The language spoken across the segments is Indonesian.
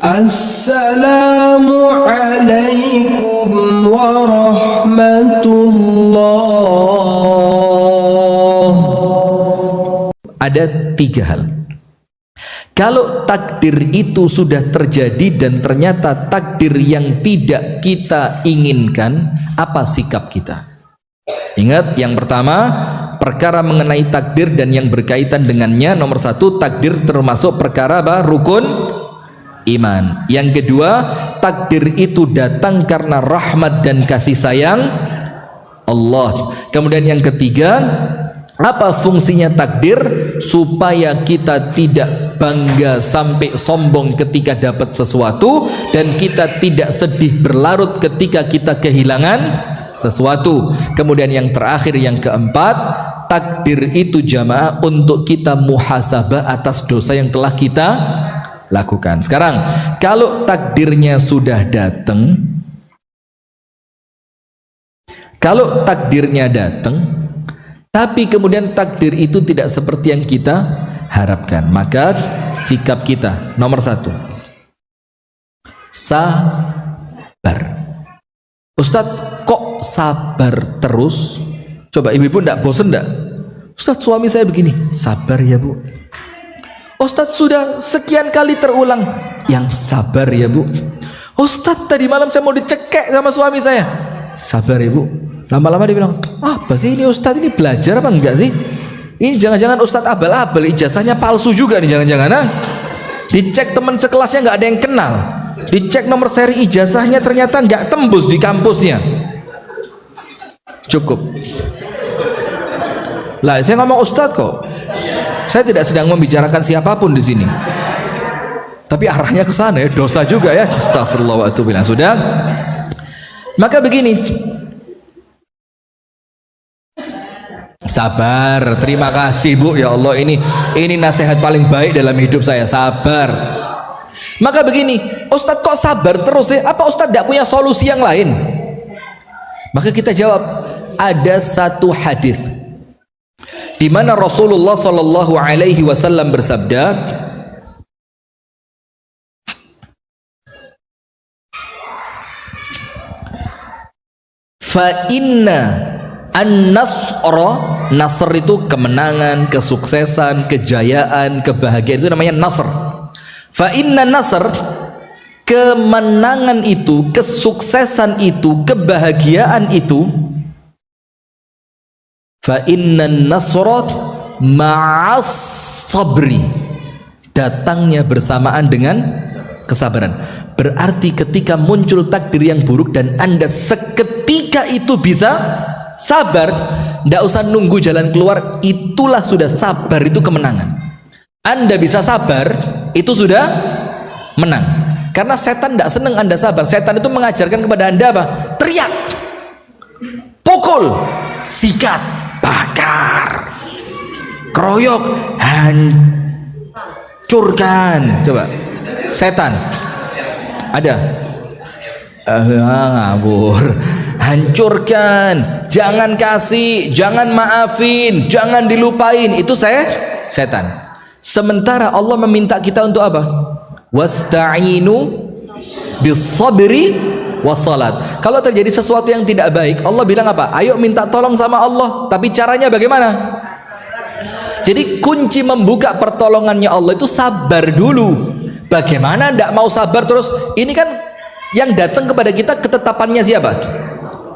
Assalamualaikum warahmatullah. Ada 3 hal. Kalau takdir itu sudah terjadi dan ternyata takdir yang tidak kita inginkan, apa sikap kita? Ingat, yang pertama, perkara mengenai takdir dan yang berkaitan dengannya. Nomor 1, takdir termasuk perkara apa? Rukun iman. Yang kedua, takdir itu datang karena rahmat dan kasih sayang Allah. Kemudian yang ketiga, apa fungsinya takdir? Supaya kita tidak bangga sampai sombong ketika dapat sesuatu, dan kita tidak sedih berlarut ketika kita kehilangan sesuatu. Kemudian yang terakhir, yang keempat, takdir itu jamaah untuk kita muhasabah atas dosa yang telah kita lakukan. Sekarang kalau takdirnya sudah datang, tapi kemudian takdir itu tidak seperti yang kita harapkan, maka sikap kita nomor 1, sabar. Ustadz, kok sabar terus? Coba ibu-ibu ndak bosen ndak? Ustadz, suami saya begini. Sabar ya bu. Ustadz, sudah sekian kali terulang. Yang sabar ya bu. Ustadz, tadi malam saya mau dicekek sama suami saya. Sabar ya bu. Lama-lama dia bilang, apa sih ini Ustadz, ini belajar apa enggak sih? Ini jangan-jangan Ustadz abal-abal, ijazahnya palsu juga nih, jangan-jangan. Dicek teman sekelasnya nggak ada yang kenal. Dicek nomor seri ijazahnya ternyata nggak tembus di kampusnya. Cukup. Lah, saya ngomong Ustadz kok. Saya tidak sedang membicarakan siapapun di sini. Tapi arahnya ke sana ya, dosa juga ya. Astagfirullah wa atubu ilaih. Sudah. Maka begini. Sabar. Terima kasih Bu, ya Allah, ini nasihat paling baik dalam hidup saya. Sabar. Maka begini, Ustadz kok sabar terus ya? Apa Ustadz tidak punya solusi yang lain? Maka kita jawab, ada satu hadis di mana Rasulullah Shallallahu Alaihi Wasallam bersabda, fa inna an-nasra, nasr itu kemenangan, kesuksesan, kejayaan, kebahagiaan, itu namanya nasr. Fa inna nasr, kemenangan itu, kesuksesan itu, kebahagiaan itu, fa inna nasrat ma'as sabri, datangnya bersamaan dengan kesabaran. Berarti ketika muncul takdir yang buruk dan Anda seketika itu bisa sabar, tidak usah nunggu jalan keluar, itulah sudah sabar, itu kemenangan. Anda bisa sabar, itu sudah menang. Karena setan tidak senang Anda sabar. Setan itu mengajarkan kepada Anda apa? Teriak, pukul, sikat, bakar, keroyok, hancurkan. Coba setan ada ngawur, hancurkan, jangan kasih, jangan maafin, jangan dilupain, itu setan. Sementara Allah meminta kita untuk apa? Wasta'inu bis-sabri was-salat. Kalau terjadi sesuatu yang tidak baik, Allah bilang apa? Ayo minta tolong sama Allah, tapi caranya bagaimana? Jadi kunci membuka pertolongannya Allah itu sabar dulu. Bagaimana tidak mau sabar terus? Ini kan yang datang kepada kita ketetapannya siapa?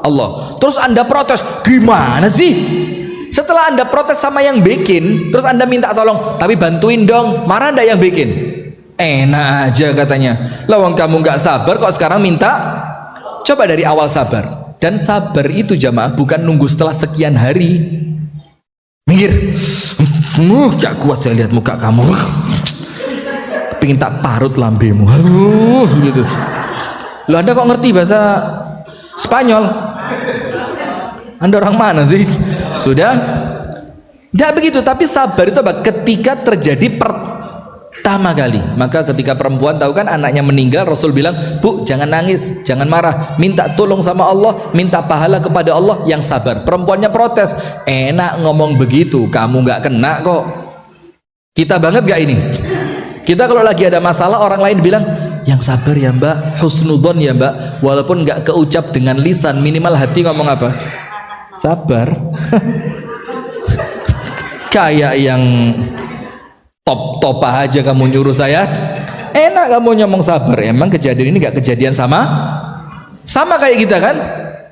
Allah. Terus Anda protes, gimana sih? Setelah Anda protes sama yang bikin, terus Anda minta tolong, tapi bantuin dong, marah ndak yang bikin? Enak aja katanya. Lawang kamu nggak sabar kok sekarang minta? Coba dari awal sabar. Dan sabar itu jamaah bukan nunggu setelah sekian hari. Minggir. Gak kuat saya lihat muka kamu. Pengen tak parut lambemu. Gitu. Loh, Anda kok ngerti bahasa Spanyol? Anda orang mana sih? Sudah? Tidak begitu, tapi sabar itu apa? Ketika terjadi pertama kali. Maka ketika perempuan tahu kan anaknya meninggal, Rasul bilang, Bu, jangan nangis, jangan marah, minta tolong sama Allah, minta pahala kepada Allah, yang sabar. Perempuannya protes, enak ngomong begitu, kamu nggak kena kok. Kita banget gak ini? Kita kalau lagi ada masalah, orang lain bilang, Yang sabar ya mbak, husnudzon ya mbak, walaupun nggak keucap dengan lisan, minimal hati ngomong apa? Sabar. Kayak yang top aja kamu nyuruh saya, enak kamu ngomong sabar. Emang kejadian ini nggak kejadian sama kayak kita kan?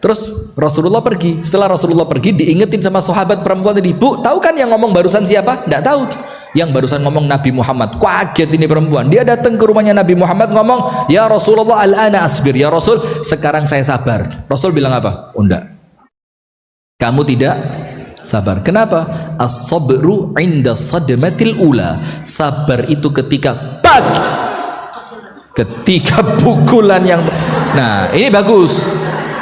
Terus Rasulullah pergi. Setelah Rasulullah pergi, diingetin sama sahabat perempuan tadi, Bu, tahu kan yang ngomong barusan siapa? Nggak tahu. Yang barusan ngomong Nabi Muhammad. Kaget ini perempuan. Dia datang ke rumahnya Nabi Muhammad ngomong, ya Rasulullah, al-ana asbir. Ya Rasul, sekarang saya sabar. Rasul bilang apa? Oh enggak, kamu tidak sabar. Kenapa? As-sabru inda sadmatil ula. Sabar itu ketika pak, ketika pukulan yang, nah ini bagus,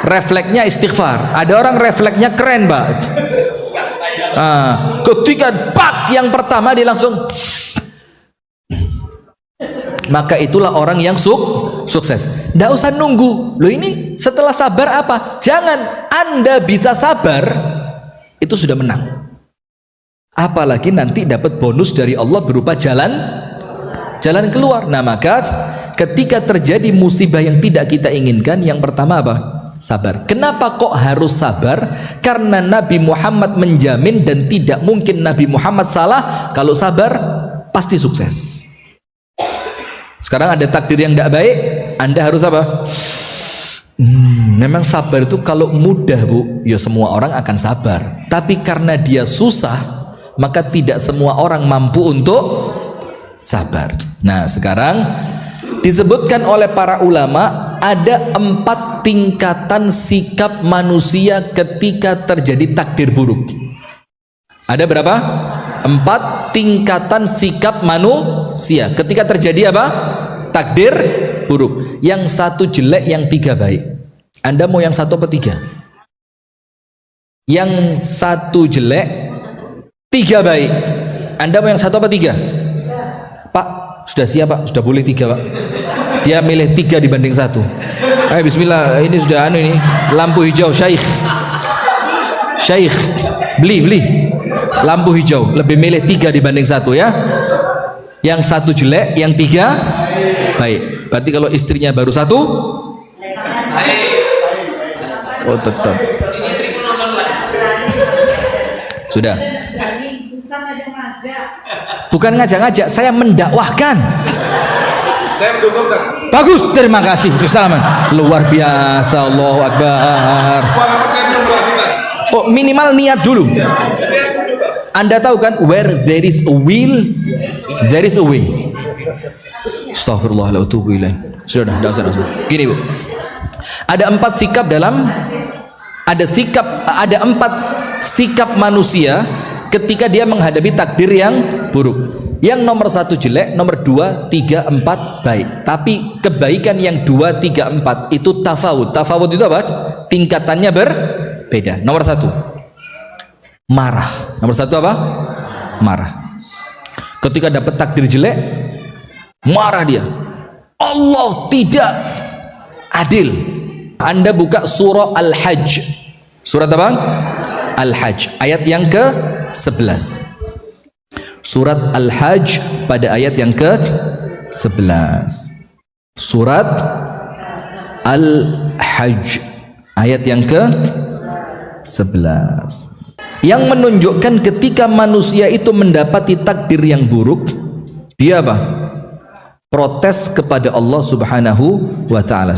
refleksnya istighfar. Ada orang refleksnya keren mbak, ketika pak yang pertama dia langsung, maka itulah orang yang sukses. Nggak usah nunggu. Loh ini setelah sabar apa? Jangan. Anda bisa sabar, itu sudah menang. Apalagi nanti dapat bonus dari Allah berupa jalan keluar. Nah maka ketika terjadi musibah yang tidak kita inginkan, yang pertama apa? Sabar. Kenapa kok harus sabar? Karena Nabi Muhammad menjamin, dan tidak mungkin Nabi Muhammad salah. Kalau sabar pasti sukses. Sekarang ada takdir yang tidak baik, Anda harus apa? Memang sabar itu kalau mudah bu, ya semua orang akan sabar. Tapi karena dia susah, maka tidak semua orang mampu untuk sabar. Nah sekarang disebutkan oleh para ulama, ada 4 tingkatan sikap manusia ketika terjadi takdir buruk. Ada berapa? 4 tingkatan sikap manusia ketika terjadi apa? Takdir buruk. Yang 1 jelek, yang 3 baik. Anda mau yang 1 apa 3? Yang 1 jelek, 3 baik. Anda mau yang 1 apa 3? Pak, sudah siap pak? Sudah boleh 3 pak? Dia milih 3 dibanding 1. Ayo bismillah, ini sudah ini lampu hijau. Syekh beli lampu hijau, lebih milih 3 dibanding 1 ya. Yang 1 jelek, yang 3 baik. Berarti kalau istrinya baru 1, oh tetap sudah. Bukan ngajak-ngajak, saya mendakwahkan. Saya mendukungkan. Bagus, terima kasih. Bismillah. Luar biasa, Allahu Akbar. Oh, minimal niat dulu. Anda tahu kan, where there is a will, there is a way. Astagfirullahaladzim. Sudah, tidak usah. Gini bu, ada 4 sikap dalam, ada 4 sikap manusia ketika dia menghadapi takdir yang buruk. Yang nomor 1 jelek, nomor 2, 3, 4 baik. Tapi kebaikan yang 2, 3, 4 itu tafawud. Tafawud itu apa? Tingkatannya berbeda. Nomor 1 marah. Nomor 1 apa? Marah. Ketika dapat takdir jelek, marah dia. Allah tidak adil. Anda buka surah Al-Hajj. Surat apa? Al-Hajj. Ayat yang ke-11. Surat Al-Hajj pada ayat yang ke-11. Surat Al-Hajj ayat yang ke-11. Yang menunjukkan ketika manusia itu mendapati takdir yang buruk, dia apa? Protes kepada Allah Subhanahu wa taala.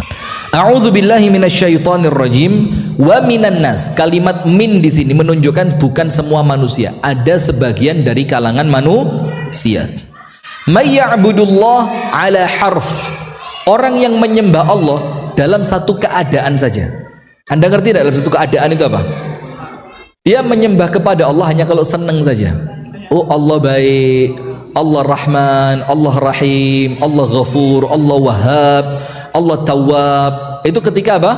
A'udzu billahi minasyaitonir rajim wa minan nas. Kalimat min di sini menunjukkan bukan semua manusia, ada sebagian dari kalangan manusia. May ya'budullah ala harf. Orang yang menyembah Allah dalam satu keadaan saja. Anda ngerti tidak dalam satu keadaan itu apa? Dia menyembah kepada Allah hanya kalau senang saja. Oh Allah baik, Allah Rahman, Allah Rahim, Allah Ghafur, Allah Wahhab, Allah Tawwab. Itu ketika apa?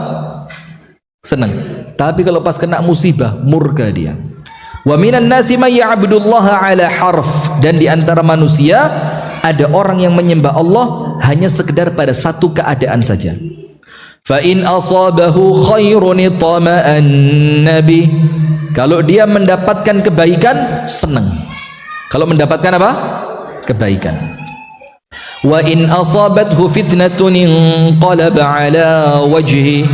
Senang. Tapi kalau pas kena musibah, murka dia. Wa minan nasi may ya'budullaha ala harf. Dan di antara manusia ada orang yang menyembah Allah hanya sekedar pada satu keadaan saja. Fa in asabahu khairun itama'anna bih. Kalau dia mendapatkan kebaikan, senang. Kalau mendapatkan apa? Kebaikan. Wa in asabathu fitnatun inqalaba ala wajhi.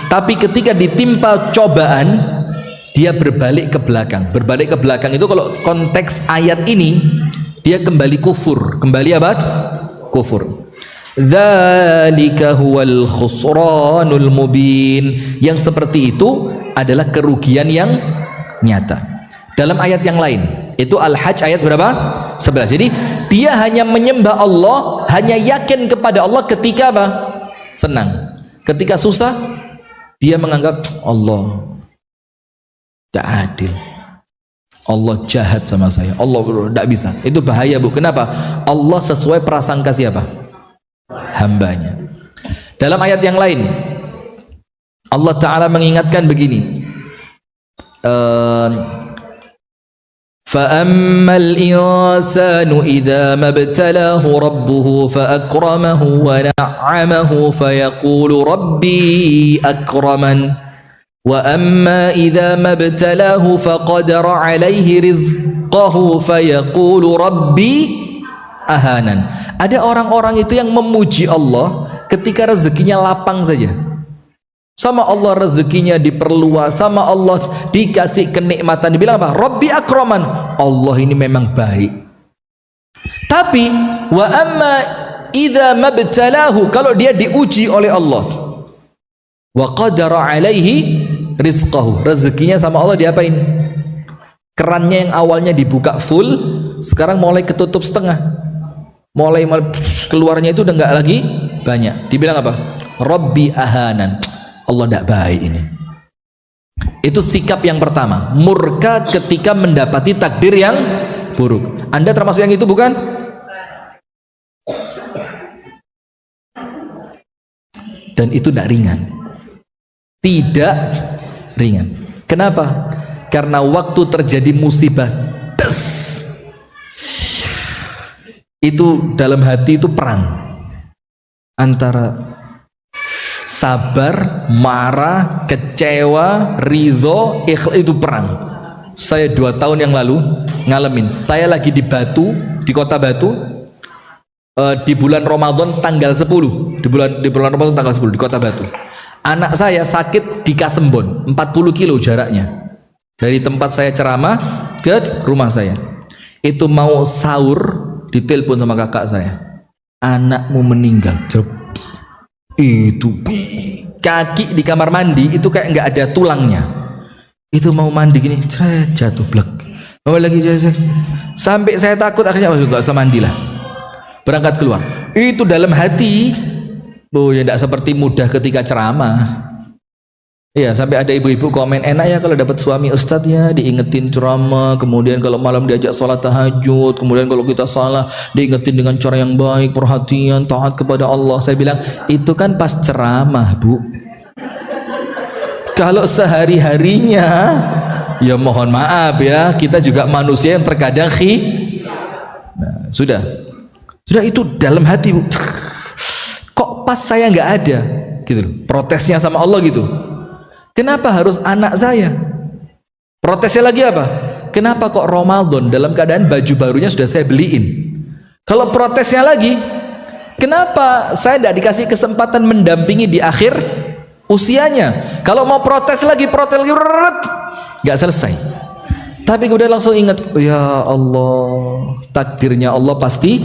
Tapi ketika ditimpa cobaan, dia berbalik ke belakang. Berbalik ke belakang itu kalau konteks ayat ini, dia kembali kufur. Kembali apa? Kufur. Dzalika huwal khusranul mubin. Yang seperti itu adalah kerugian yang nyata. Dalam ayat yang lain, itu Al-Hajj ayat berapa? 11. Jadi dia hanya menyembah Allah, hanya yakin kepada Allah ketika apa? Senang. Ketika susah, dia menganggap Allah tidak adil, Allah jahat sama saya, Allah tidak bisa. Itu bahaya, Bu. Kenapa? Allah sesuai prasangka siapa? Hambanya. Dalam ayat yang lain, Allah Ta'ala mengingatkan begini, فَأَمَّا الْإِنسَانُ إِذَا مَا ابْتَلَاهُ رَبُّهُ فَأَكْرَمَهُ وَنَعَّمَهُ فَيَقُولُ رَبِّي أَكْرَمَنِ وَأَمَّا إِذَا مَا ابْتَلَاهُ فَقَدَرَ عَلَيْهِ رِزْقَهُ فَيَقُولُ رَبِّي أَهَانَنِ. Ada orang-orang itu yang memuji Allah ketika rezekinya lapang saja. Sama Allah rezekinya diperluas, sama Allah dikasih kenikmatan, dibilang apa? Rabbi akraman, Allah ini memang baik. Tapi wa amma idza mabtalahu, kalau dia diuji oleh Allah, wa qadara alaihi rizqahu, rezekinya sama Allah diapain? Kerannya yang awalnya dibuka full, sekarang mulai ketutup setengah, mulai keluarnya itu udah nggak lagi banyak. Dibilang apa? Rabbi ahanan, Allah tidak baik ini. Itu sikap yang pertama, murka ketika mendapati takdir yang buruk. Anda termasuk yang itu bukan? Dan itu tidak ringan. Tidak ringan. Kenapa? Karena waktu terjadi musibah, itu dalam hati itu perang antara sabar, marah, kecewa, ridho, ikhlas. Itu perang. Saya 2 tahun yang lalu ngalamin. Saya lagi di Batu, di kota Batu, di bulan Ramadan tanggal 10, di bulan Ramadan tanggal 10 di kota Batu. Anak saya sakit di Kasembon, 40 kilo jaraknya dari tempat saya ceramah ke rumah saya. Itu mau sahur, ditelepon sama kakak saya, anakmu meninggal. Itu kaki di kamar mandi itu kayak nggak ada tulangnya. Itu mau mandi gini, jatuh blek. Mau lagi sampai saya takut, akhirnya nggak usah mandi lah, berangkat keluar. Itu dalam hati, ya tidak seperti mudah ketika ceramah. Iya, sampai ada ibu-ibu komen, enak ya kalau dapat suami ustadz ya, diingetin ceramah, kemudian kalau malam diajak sholat tahajud, kemudian kalau kita salah diingetin dengan cara yang baik, perhatian, taat kepada Allah. Saya bilang, itu kan pas ceramah, Bu. Kalau sehari-harinya, ya mohon maaf ya, kita juga manusia yang terkadang nah, sudah itu dalam hati, Bu. Kok pas saya nggak ada, gitu, protesnya sama Allah gitu. Kenapa harus anak saya? Protesnya lagi apa? Kenapa kok Ramadan dalam keadaan baju barunya sudah saya beliin? Kalau protesnya lagi, kenapa saya tidak dikasih kesempatan mendampingi di akhir usianya? Kalau mau protes lagi, nggak selesai. Tapi kemudian langsung ingat, ya Allah, takdirnya Allah pasti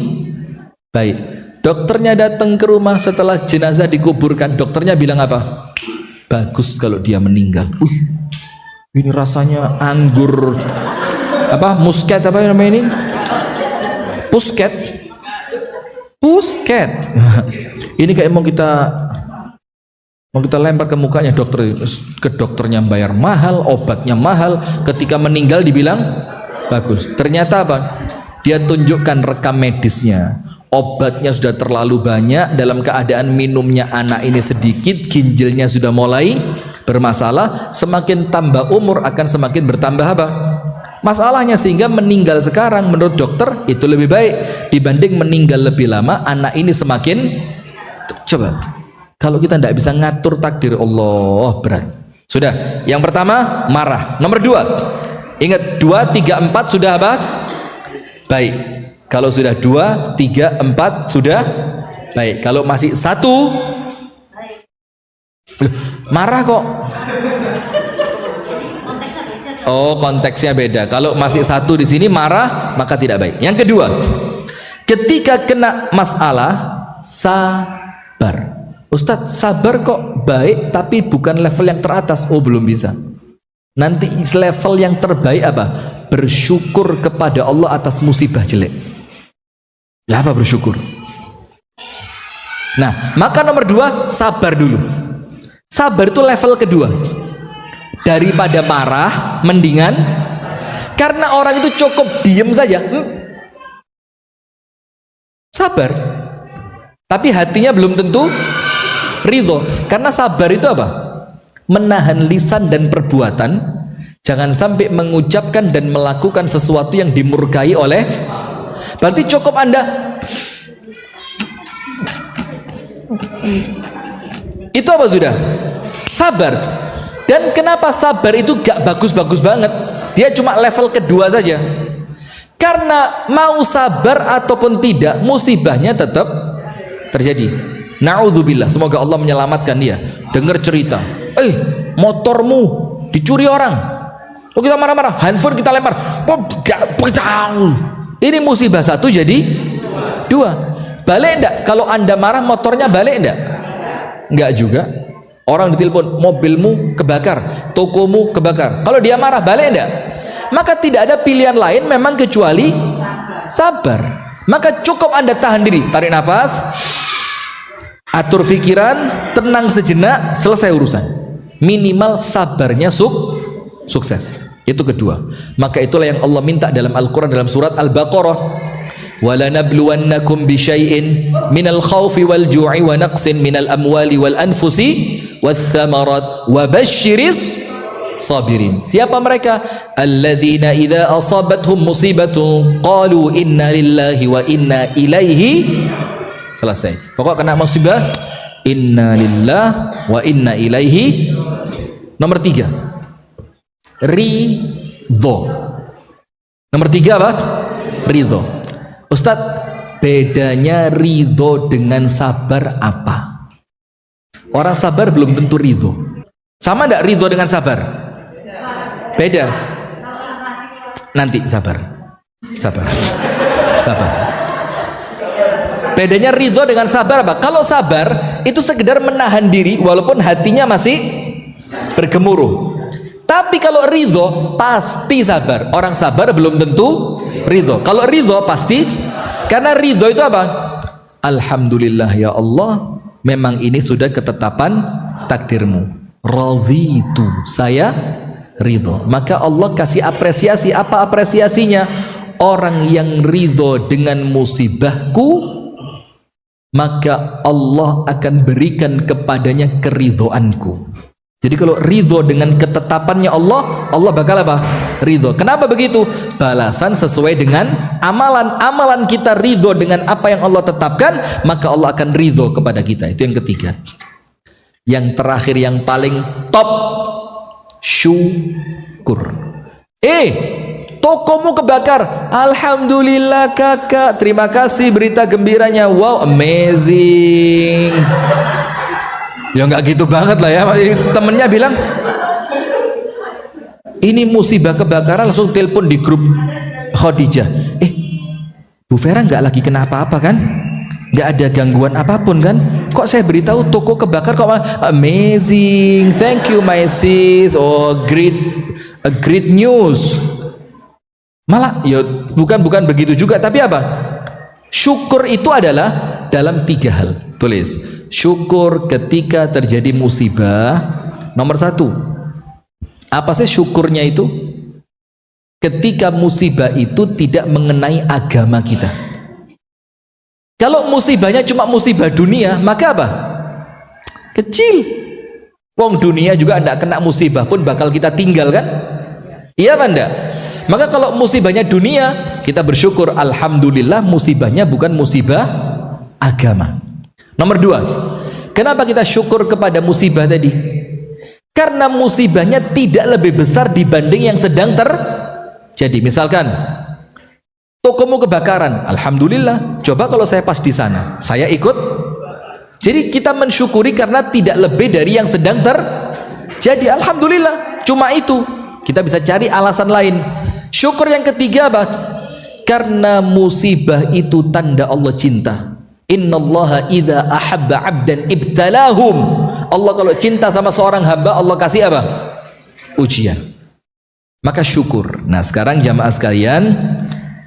baik. Dokternya datang ke rumah setelah jenazah dikuburkan, dokternya bilang apa? Bagus kalau dia meninggal. Ini rasanya anggur apa? Musket apa namanya ini? Pusket. Ini kayak mau kita lempar ke mukanya dokter. Ke dokternya bayar mahal, obatnya mahal. Ketika meninggal dibilang bagus. Ternyata apa? Dia tunjukkan rekam medisnya. Obatnya sudah terlalu banyak, dalam keadaan minumnya anak ini sedikit, ginjalnya sudah mulai bermasalah. Semakin tambah umur akan semakin bertambah apa? Masalahnya, sehingga meninggal sekarang menurut dokter itu lebih baik dibanding meninggal lebih lama. Anak ini semakin, coba kalau kita tidak bisa ngatur takdir Allah, berat. Sudah, yang pertama marah. Nomor 2, ingat 2, 3, 4 sudah apa? Baik. Kalau sudah 2, 3, 4 sudah baik. Kalau masih 1 marah kok. Oh, konteksnya beda. Kalau masih 1 di sini marah, maka tidak baik. Yang kedua, ketika kena masalah, sabar. Ustadz, sabar kok baik, tapi bukan level yang teratas. Oh, belum bisa. Nanti level yang terbaik apa? Bersyukur kepada Allah atas musibah jelek. Ya, apa bersyukur? Nah, maka nomor 2, sabar dulu. Sabar itu level kedua. Daripada marah, mendingan, karena orang itu cukup diem saja, sabar, tapi hatinya belum tentu ridho. Karena sabar itu apa? Menahan lisan dan perbuatan, jangan sampai mengucapkan dan melakukan sesuatu yang dimurkai oleh. Berarti cukup Anda itu apa sudah? Sabar. Dan kenapa sabar itu gak bagus-bagus banget? Dia cuma level kedua saja. Karena mau sabar ataupun tidak, musibahnya tetap terjadi. Na'udzubillah, semoga Allah menyelamatkan dia. Dengar cerita, motormu dicuri orang, lalu kita marah-marah, handphone kita lempar, ini musibah 1 jadi 2. Balik enggak? Kalau Anda marah, motornya balik enggak? Enggak juga. Orang ditelepon, mobilmu kebakar, tokomu kebakar. Kalau dia marah, balik enggak? Maka tidak ada pilihan lain memang kecuali sabar. Maka cukup Anda tahan diri, tarik nafas, atur pikiran, tenang sejenak, selesai urusan. Minimal sabarnya sukses. Itu kedua. Maka itulah yang Allah minta dalam Al-Quran, dalam surat Al-Baqarah. وَلَنَبْلُوَنَّكُمْ بِشَيْءٍ مِنَ الْخَوْفِ وَالْجُوعِ وَنَقْصٍ مِنَ الْأَمْوَالِ وَالْأَنْفُسِ وَالثَّمَرَاتِ وَبَشِّرِ الصَّابِرِينَ. Siapa mereka? الَّذِينَ إِذَا أَصَابَتْهُمْ مُصِيبَةٌ قَالُوا إِنَّا لِلَّهِ وَإِنَّا إِلَيْهِ. Selesai. Pokok kena musibah, inna lillah wa inna ilaihi. Nomor 3, ridho. Nomor 3 apa? Ridho. Ustadz, bedanya ridho dengan sabar apa? Orang sabar belum tentu ridho. Sama enggak ridho dengan sabar? Beda. Nanti sabar. Bedanya ridho dengan sabar apa? Kalau sabar itu sekedar menahan diri walaupun hatinya masih bergemuruh. Tapi kalau ridho pasti sabar. Orang sabar belum tentu ridho. Kalau ridho pasti, karena ridho itu apa? Alhamdulillah ya Allah, memang ini sudah ketetapan takdirmu. Radhitu, saya ridho. Maka Allah kasih apresiasi. Apa apresiasinya? Orang yang ridho dengan musibahku, maka Allah akan berikan kepadanya keridhoanku. Jadi kalau ridho dengan ketetapannya Allah, Allah bakal apa? Ridho. Kenapa begitu? Balasan sesuai dengan amalan. Amalan kita ridho dengan apa yang Allah tetapkan, maka Allah akan ridho kepada kita. Itu yang ketiga. Yang terakhir, yang paling top, syukur. Tokomu kebakar, alhamdulillah kakak, terima kasih berita gembiranya. Wow, amazing. Ya nggak gitu banget lah ya. Temennya bilang ini musibah kebakaran, langsung telepon di grup Khadijah. Bu Vera nggak lagi kena apa-apa kan? Nggak ada gangguan apapun kan? Kok saya beritahu toko kebakar kok amazing, thank you my sis. Oh, great news. Malah ya bukan begitu juga, tapi apa? Syukur itu adalah dalam 3 hal. Tulis. Syukur ketika terjadi musibah. Nomor 1, apa sih syukurnya itu? Ketika musibah itu tidak mengenai agama kita. Kalau musibahnya cuma musibah dunia, maka apa? Kecil. Wong dunia juga tidak kena musibah pun bakal kita tinggal kan? Iya apa enggak? Maka kalau musibahnya dunia, kita bersyukur, alhamdulillah musibahnya bukan musibah agama. Nomor 2, kenapa kita syukur kepada musibah tadi? Karena musibahnya tidak lebih besar dibanding yang sedang terjadi. Misalkan Tokomu kebakaran, alhamdulillah. Coba kalau saya pas di sana, saya ikut. Jadi kita mensyukuri karena tidak lebih dari yang sedang terjadi, alhamdulillah. Cuma itu, kita bisa cari alasan lain. Syukur yang ketiga apa? Karena musibah itu tanda Allah cinta. Innallaha idza ahabba 'abdan ibtalahum. Allah kalau cinta sama seorang hamba, Allah kasih apa? Ujian. Maka syukur. Nah, sekarang jamaah sekalian,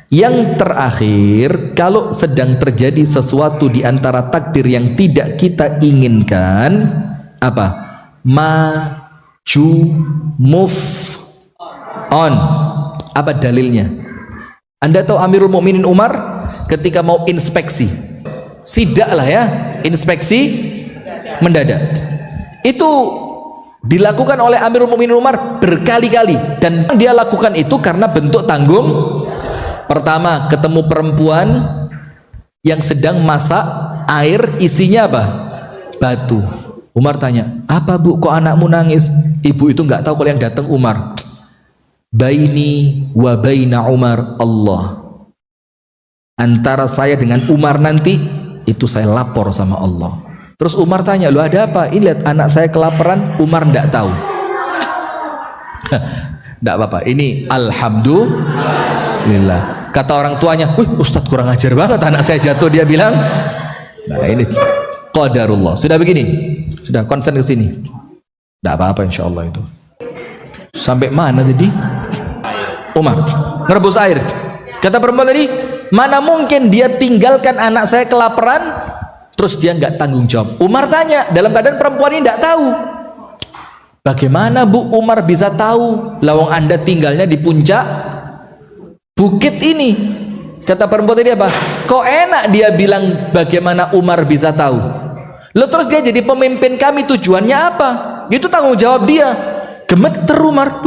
yang terakhir, kalau sedang terjadi sesuatu di antara takdir yang tidak kita inginkan, apa? Maju, move on. Apa dalilnya? Anda tahu Amirul Mukminin Umar ketika mau inspeksi, sidak lah ya, inspeksi mendadak. Itu dilakukan oleh Amirul Mukminin Umar berkali-kali, dan dia lakukan itu karena bentuk tanggung. Pertama, ketemu perempuan yang sedang masak air, isinya apa? Batu. Umar tanya, apa bu, kok anakmu nangis? Ibu itu nggak tahu kalau yang datang Umar. Baini wa baina Umar Allah. Antara saya dengan Umar nanti, itu saya lapor sama Allah. Terus Umar tanya, lu ada apa? Ini lihat anak saya kelaparan. Umar nggak tahu. Nggak apa-apa. Ini alhamdulillah. Kata orang tuanya, wih Ustadz kurang ajar banget, anak saya jatuh, dia bilang. Nah ini qadarullah. Sudah begini, sudah konsen ke sini. Tidak apa-apa insya Allah itu. Sampai mana tadi? Umar ngerebus air. Kata perempuan tadi, mana mungkin dia tinggalkan anak saya kelaparan, terus dia nggak tanggung jawab. Umar tanya, dalam keadaan perempuan ini tidak tahu. Bagaimana bu Umar bisa tahu? Lawang Anda tinggalnya di puncak bukit ini. Kata perempuan tadi apa? Kok enak dia bilang bagaimana Umar bisa tahu? Lalu terus dia jadi pemimpin kami, tujuannya apa? Itu tanggung jawab dia. Gemeter Umar.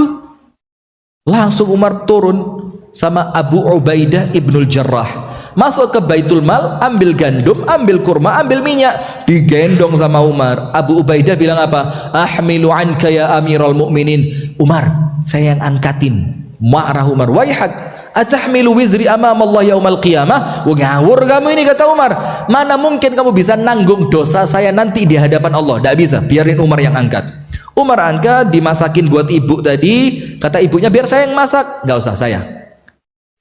Langsung Umar turun sama Abu Ubaidah Ibnul Jarrah, masuk ke Baitul Mal, ambil gandum, ambil kurma, ambil minyak, digendong sama Umar. Abu Ubaidah bilang apa? Ahmilu anka ya Amirul Mukminin. Umar, saya yang angkatin. Marah Umar, waihak, atahmilu wizri amam Allah yaumal qiyamah. Ngawur kamu ini, kata Umar. Mana mungkin kamu bisa nanggung dosa saya nanti di hadapan Allah? Tidak bisa, biarin Umar yang angkat. Umar angkat, dimasakin buat ibu tadi. Kata ibunya, biar saya yang masak. Nggak usah, saya.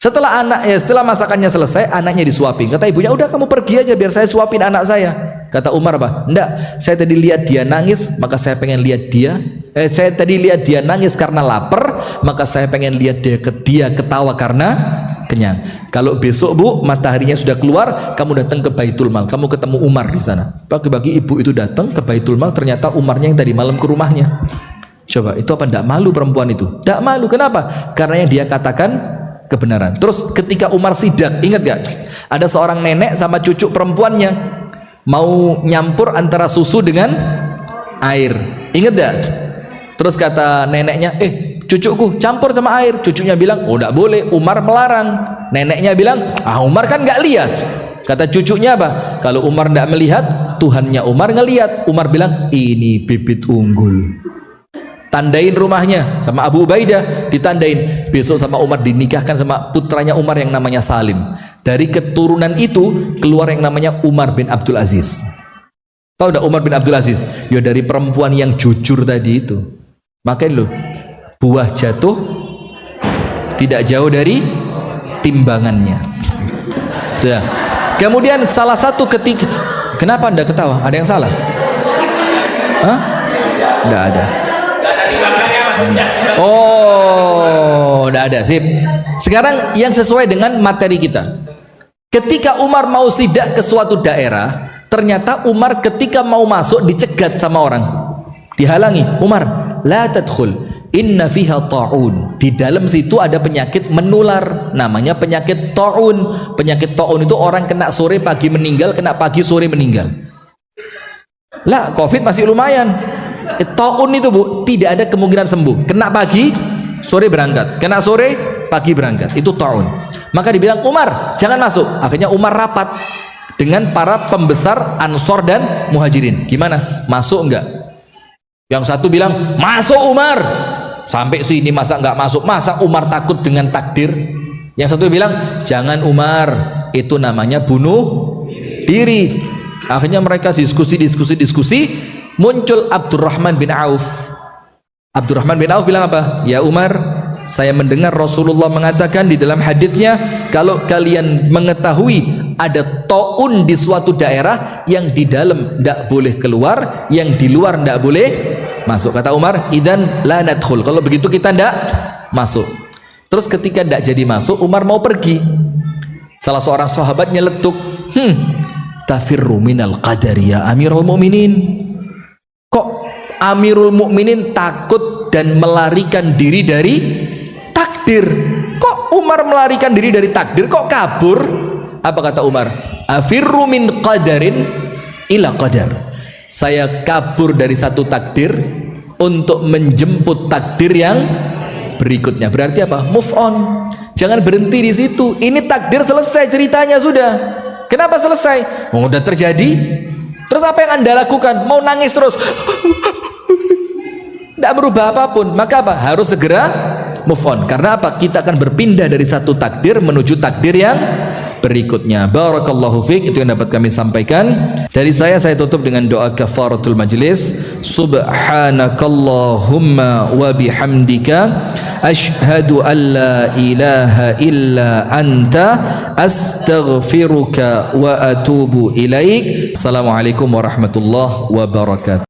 Setelah masakannya selesai, anaknya disuapin. Kata ibunya, udah kamu pergi aja, biar saya suapin anak saya. Kata Umar apa? Enggak, saya tadi lihat dia nangis, maka saya pengen lihat dia. Saya tadi lihat dia nangis karena lapar, maka saya pengen lihat dia ketawa karena kenyang. Kalau besok bu, mataharinya sudah keluar, kamu datang ke Baitul Mal, kamu ketemu Umar di sana. Pagi-pagi ibu itu datang ke Baitul Mal, ternyata Umarnya yang tadi malam ke rumahnya. Coba, itu apa enggak malu perempuan itu? Enggak malu, kenapa? Karena yang dia katakan kebenaran. Terus ketika Umar sidak, ingat gak? Ada seorang nenek sama cucu perempuannya mau nyampur antara susu dengan air. Ingat gak? Terus kata neneknya, cucuku campur sama air. Cucunya bilang, oh tidak boleh, Umar melarang. Neneknya bilang, Umar kan nggak lihat. Kata cucunya apa? Kalau Umar tidak melihat, Tuhannya Umar ngelihat. Umar bilang, ini bibit unggul. Tandain rumahnya sama Abu Ubaidah, ditandain. Besok sama Umar dinikahkan sama putranya Umar yang namanya Salim. Dari keturunan itu keluar yang namanya Umar bin Abdul Aziz. Tahu enggak Umar bin Abdul Aziz? Ya dari perempuan yang jujur tadi itu. Makanya loh, buah jatuh tidak jauh dari timbangannya. Sudah. Kemudian salah satu ketika, kenapa Anda ketawa? Ada yang salah? Hah? Enggak ada. Oh, tidak ada. Sip. Sekarang yang sesuai dengan materi kita. Ketika Umar mau sidak ke suatu daerah, ternyata Umar ketika mau masuk dicegat sama orang, dihalangi. Umar, la tadkhul, inna fiha ta'un. Di dalam situ ada penyakit menular, namanya penyakit ta'un. Penyakit ta'un itu orang kena sore pagi meninggal, kena pagi sore meninggal. Lah, COVID masih lumayan. Ta'un itu bu, tidak ada kemungkinan sembuh. Kena pagi, sore berangkat. Kena sore, pagi berangkat. Itu ta'un. Maka dibilang, Umar, jangan masuk. Akhirnya Umar rapat dengan para pembesar Ansor dan Muhajirin. Gimana? Masuk enggak? Yang satu bilang, masuk Umar. Sampai sini masa enggak masuk? Masa Umar takut dengan takdir? Yang satu bilang, jangan Umar, itu namanya bunuh diri. Akhirnya mereka diskusi, muncul Abdurrahman bin Auf. Abdurrahman bin Auf bilang apa? Ya Umar, saya mendengar Rasulullah mengatakan di dalam hadisnya, kalau kalian mengetahui ada taun di suatu daerah, yang di dalam tidak boleh keluar, yang di luar tidak boleh masuk. Kata Umar, idzan la nadkhul. Kalau begitu kita tidak masuk. Terus ketika tidak jadi masuk, Umar mau pergi. Salah seorang sahabat nyeletuk, tafirru minal qadari ya Amirul Mukminin. Kok Amirul Mukminin takut dan melarikan diri dari takdir? Kok Umar melarikan diri dari takdir? Kok kabur? Apa kata Umar? Afirru min qadarin ila qadar. Saya kabur dari satu takdir untuk menjemput takdir yang berikutnya. Berarti apa? Move on. Jangan berhenti di situ. Ini takdir selesai ceritanya sudah. Kenapa selesai? Oh, udah terjadi. Terus apa yang Anda lakukan? Mau nangis terus? Tidak berubah apapun. Maka apa? Harus segera move on. Karena apa? Kita akan berpindah dari satu takdir menuju takdir yang berikutnya. Barakallahu fiik. Itu yang dapat kami sampaikan. Dari saya tutup dengan doa kafaratul majlis. Subhanakallahumma wa bihamdika asyhadu an la ilaha illa anta astaghfiruka wa atubu ilaik. Assalamualaikum warahmatullahi wabarakatuh.